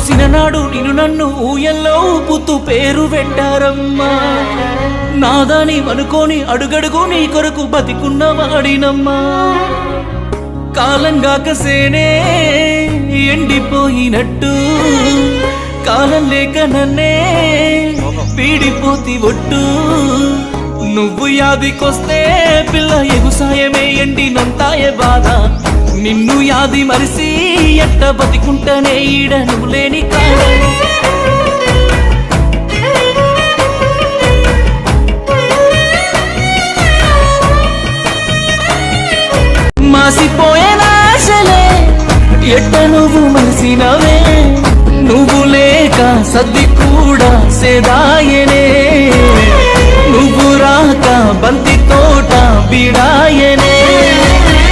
చూసిన నాడు నిన్ను నన్ను ఊయల్లో ఊపుతూ పేరు పెట్టారమ్మా. నాదాని అనుకోని అడుగడుగు నీ కొరకు బతికున్న వాడినమ్మా. కాలంగాక సేనే ఎండిపోయినట్టు కాలం లేక నన్నే పీడిపోతి ఒట్టు. నువ్వు యాదికొస్తే పిల్ల ఎగుసాయమే ఎండినంతాయే బాధ. నిన్ను యాది మరిసి ఎట్ట బతికుంటనే ఈడ నువ్వు లేని కాలం. మాసిపోయే నాశలే ఎట్ట నువ్వు మలిసినవే. నువ్వు లేక సద్ది కూడా సేదాయనే. నువ్వు రాక బంతి తోట బీడ